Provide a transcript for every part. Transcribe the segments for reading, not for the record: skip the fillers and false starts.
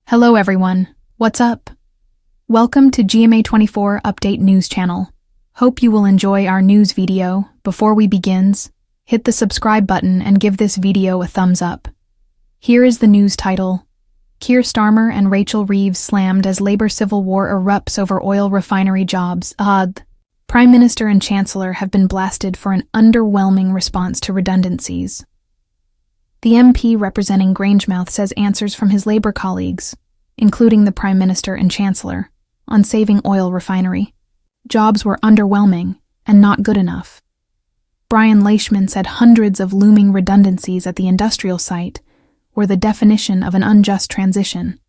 Hello everyone, what's up? Welcome to GMA24 Update News Channel. Hope you will enjoy our news video. Before we begins, hit the subscribe button and give this video a thumbs up. Here is the news title. Keir Starmer and Reeves slammed as labor civil war erupts over oil refinery jobs. Prime Minister and Chancellor have been blasted for an underwhelming response to redundancies. The MP representing Grangemouth says answers from his Labour colleagues, including the Prime Minister and Chancellor, on saving oil refinery jobs were underwhelming and not good enough. Brian Leishman said hundreds of looming redundancies at the industrial site were the definition of an unjust transition.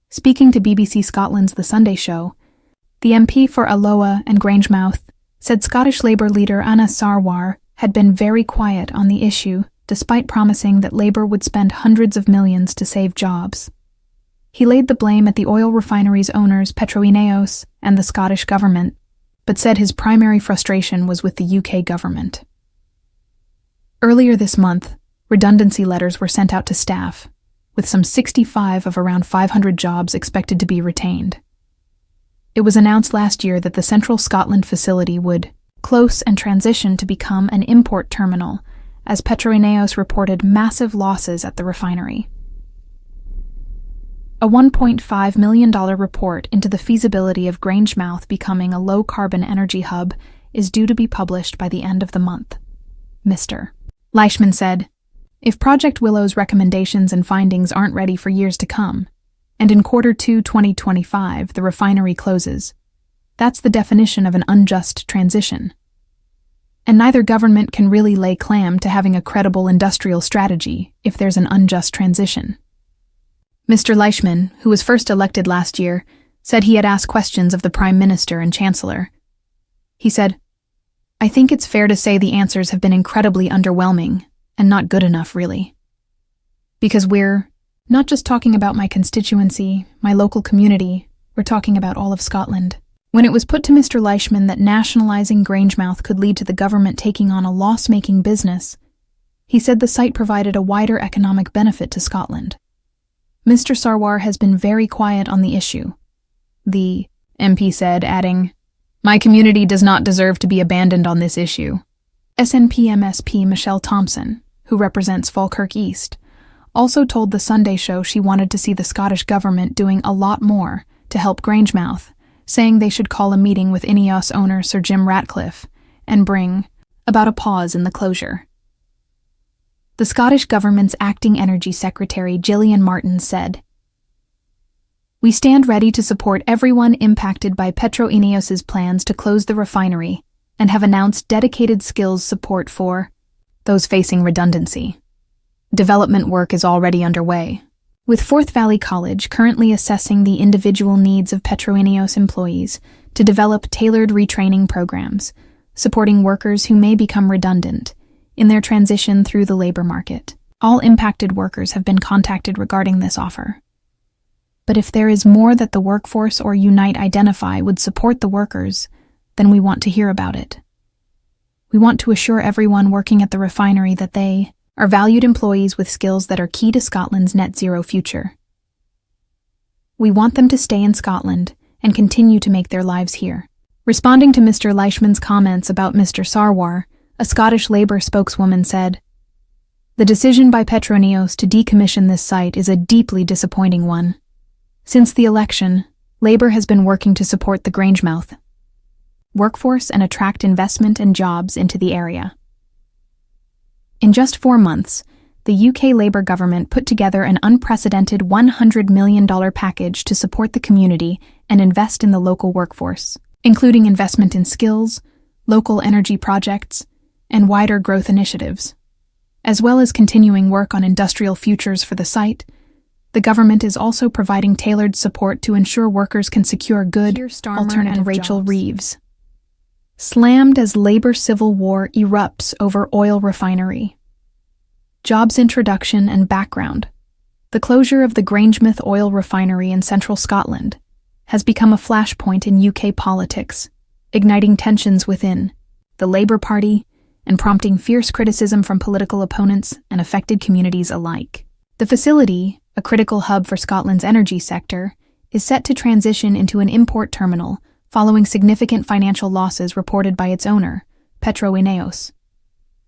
Speaking to BBC Scotland's The Sunday Show, the MP for Alloa and Grangemouth said Scottish Labour leader Keir Starmer had been very quiet on the issue despite promising that Labour would spend hundreds of millions to save jobs. He laid the blame at the oil refinery's owners Petroineos and the Scottish government, but said his primary frustration was with the UK government. Earlier this month, redundancy letters were sent out to staff, with some 65 of around 500 jobs expected to be retained. It was announced last year that the Central Scotland facility would close and transition to become an import terminal, as Petroineos reported massive losses at the refinery. A $1.5 million report into the feasibility of Grangemouth becoming a low-carbon energy hub is due to be published by the end of the month. Mr. Leishman said, "If Project Willow's recommendations and findings aren't ready for years to come, and in Q2 2025 the refinery closes, that's the definition of an unjust transition. And neither government can really lay claim to having a credible industrial strategy if there's an unjust transition." Mr. Leishman, who was first elected last year, said he had asked questions of the Prime Minister and Chancellor. He said, "I think it's fair to say the answers have been incredibly underwhelming and not good enough, really. Because we're not just talking about my constituency, my local community, we're talking about all of Scotland." When it was put to Mr. Leishman that nationalising Grangemouth could lead to the government taking on a loss-making business, he said the site provided a wider economic benefit to Scotland. Mr. Starmer has been very quiet on the issue, the MP said, adding, "My community does not deserve to be abandoned on this issue." SNP MSP Michelle Thompson, who represents Falkirk East, also told The Sunday Show she wanted to see the Scottish government doing a lot more to help Grangemouth, saying they should call a meeting with INEOS owner Sir Jim Ratcliffe and bring about a pause in the closure. The Scottish Government's Acting Energy Secretary Gillian Martin said, "We stand ready to support everyone impacted by Petroineos's plans to close the refinery and have announced dedicated skills support for those facing redundancy. Development work is already underway, with Forth Valley College currently assessing the individual needs of Petroineos employees to develop tailored retraining programs, supporting workers who may become redundant in their transition through the labor market. All impacted workers have been contacted regarding this offer. But if there is more that the workforce or Unite identify would support the workers, then we want to hear about it. We want to assure everyone working at the refinery that they are valued employees with skills that are key to Scotland's net zero future. We want them to stay in Scotland and continue to make their lives here." Responding to Mr. Leishman's comments about Mr. Starmer, a Scottish Labour spokeswoman said, "The decision by Petroineos to decommission this site is a deeply disappointing one. Since the election, Labour has been working to support the Grangemouth workforce and attract investment and jobs into the area. In just 4 months, the UK Labour government put together an unprecedented $100 million package to support the community and invest in the local workforce, including investment in skills, local energy projects, and wider growth initiatives. As well as continuing work on industrial futures for the site, the government is also providing tailored support to ensure workers can secure good alternative jobs. Reeves slammed as Labour civil war erupts over oil refinery jobs. Introduction and background. The closure of the Grangemouth oil refinery in central Scotland has become a flashpoint in UK politics, igniting tensions within the Labour Party and prompting fierce criticism from political opponents and affected communities alike. The facility, a critical hub for Scotland's energy sector, is set to transition into an import terminal following significant financial losses reported by its owner, Ineos.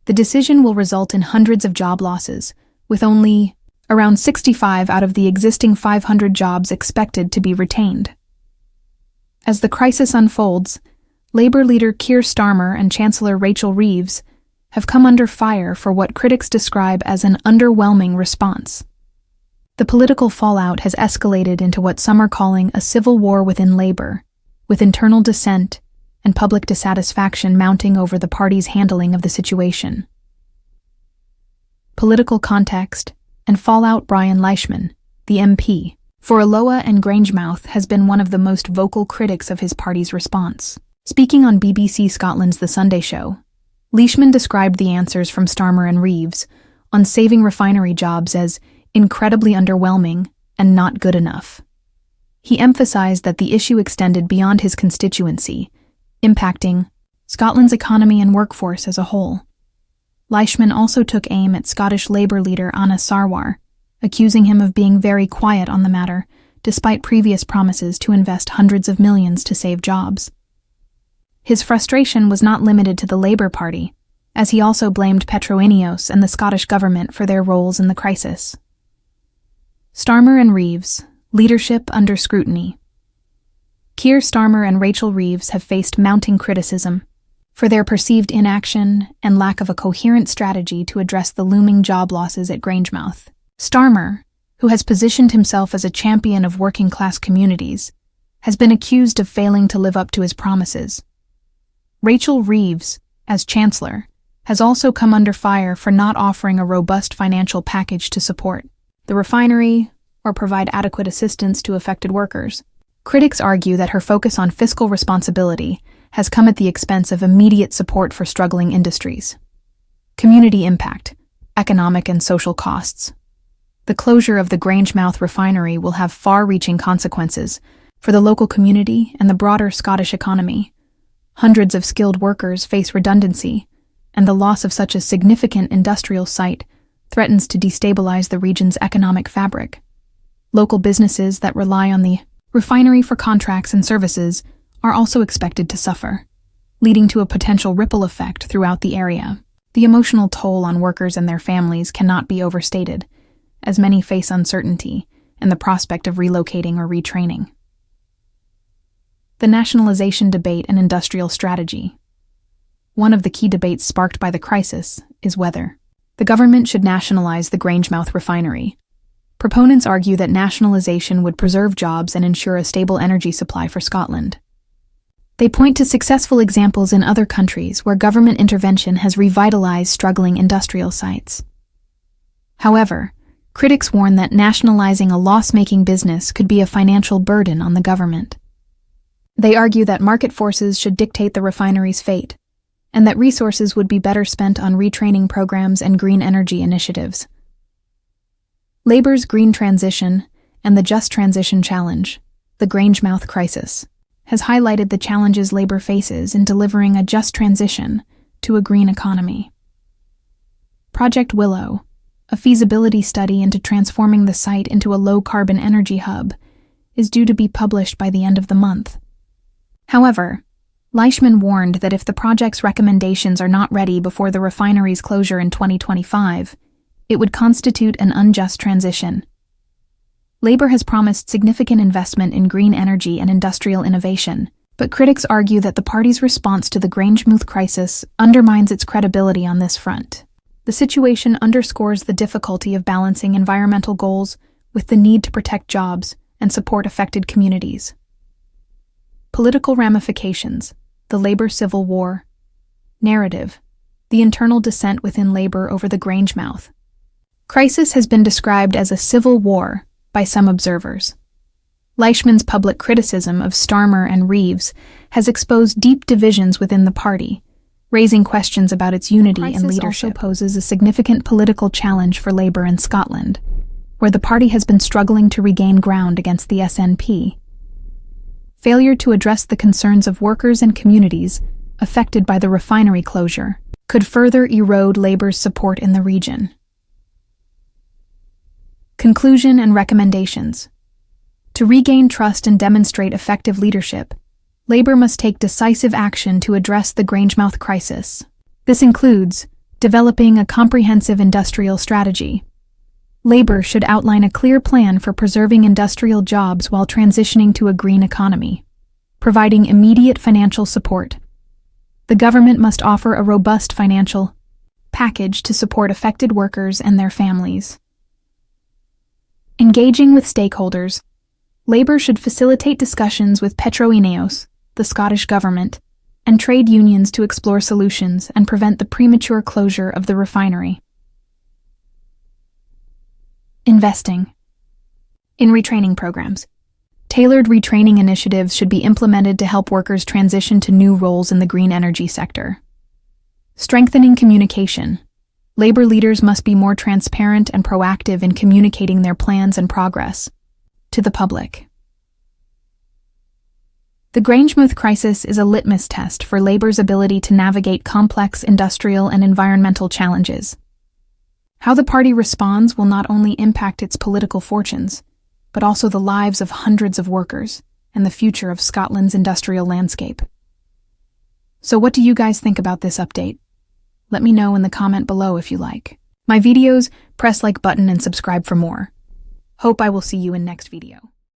The decision will result in hundreds of job losses, with only around 65 out of the existing 500 jobs expected to be retained. As the crisis unfolds, Labour leader Keir Starmer and Chancellor Reeves have come under fire for what critics describe as an underwhelming response. The political fallout has escalated into what some are calling a civil war within Labour, with internal dissent and public dissatisfaction mounting over the party's handling of the situation. Political context and fallout. Brian Leishman, the MP for Alloa and Grangemouth, has been one of the most vocal critics of his party's response. Speaking on BBC Scotland's The Sunday Show, Leishman described the answers from Starmer and Reeves on saving refinery jobs as incredibly underwhelming and not good enough. He emphasized that the issue extended beyond his constituency, impacting Scotland's economy and workforce as a whole. Leishman also took aim at Scottish Labour leader Anna Sarwar, accusing him of being very quiet on the matter, despite previous promises to invest hundreds of millions to save jobs. His frustration was not limited to the Labour Party, as he also blamed Ineos and the Scottish government for their roles in the crisis. Starmer and Reeves, leadership under scrutiny. Keir Starmer and Reeves have faced mounting criticism for their perceived inaction and lack of a coherent strategy to address the looming job losses at Grangemouth. Starmer, who has positioned himself as a champion of working-class communities, has been accused of failing to live up to his promises. Reeves, as Chancellor, has also come under fire for not offering a robust financial package to support the refinery or provide adequate assistance to affected workers. Critics argue that her focus on fiscal responsibility has come at the expense of immediate support for struggling industries. Community impact, economic and social costs. The closure of the Grangemouth refinery will have far-reaching consequences for the local community and the broader Scottish economy. Hundreds of skilled workers face redundancy, and the loss of such a significant industrial site threatens to destabilize the region's economic fabric. Local businesses that rely on the refinery for contracts and services are also expected to suffer, leading to a potential ripple effect throughout the area. The emotional toll on workers and their families cannot be overstated, as many face uncertainty and the prospect of relocating or retraining. The nationalization debate and industrial strategy. One of the key debates sparked by the crisis is whether the government should nationalize the Grangemouth refinery. Proponents argue that nationalization would preserve jobs and ensure a stable energy supply for Scotland. They point to successful examples in other countries where government intervention has revitalized struggling industrial sites. However, critics warn that nationalizing a loss-making business could be a financial burden on the government. They argue that market forces should dictate the refinery's fate, and that resources would be better spent on retraining programs and green energy initiatives. Labour's green transition and the just transition challenge, the Grangemouth crisis, has highlighted the challenges Labour faces in delivering a just transition to a green economy. Project Willow, a feasibility study into transforming the site into a low-carbon energy hub, is due to be published by the end of the month. However, Leishman warned that if the project's recommendations are not ready before the refinery's closure in 2025, it would constitute an unjust transition. Labour has promised significant investment in green energy and industrial innovation, but critics argue that the party's response to the Grangemouth crisis undermines its credibility on this front. The situation underscores the difficulty of balancing environmental goals with the need to protect jobs and support affected communities. Political ramifications, the Labour civil war. Narrative, the internal dissent within Labour over the Grangemouth crisis has been described as a civil war by some observers. Leishman's public criticism of Starmer and Reeves has exposed deep divisions within the party, raising questions about its unity and leadership. The crisis also poses a significant political challenge for Labour in Scotland, where the party has been struggling to regain ground against the SNP. Failure to address the concerns of workers and communities affected by the refinery closure could further erode Labour's support in the region. Conclusion and recommendations. To regain trust and demonstrate effective leadership, Labour must take decisive action to address the Grangemouth crisis. This includes developing a comprehensive industrial strategy. Labour should outline a clear plan for preserving industrial jobs while transitioning to a green economy, providing immediate financial support. The government must offer a robust financial package to support affected workers and their families. Engaging with stakeholders, Labour should facilitate discussions with Petro-Ineos, the Scottish government, and trade unions to explore solutions and prevent the premature closure of the refinery. Investing. In retraining programs, tailored retraining initiatives should be implemented to help workers transition to new roles in the green energy sector. Strengthening communication. Labour leaders must be more transparent and proactive in communicating their plans and progress to the public. The Grangemouth crisis is a litmus test for Labour's ability to navigate complex industrial and environmental challenges. How the party responds will not only impact its political fortunes, but also the lives of hundreds of workers and the future of Scotland's industrial landscape. So what do you guys think about this update? Let me know in the comment below if you like. My videos, press like button and subscribe for more. Hope I will see you in next video.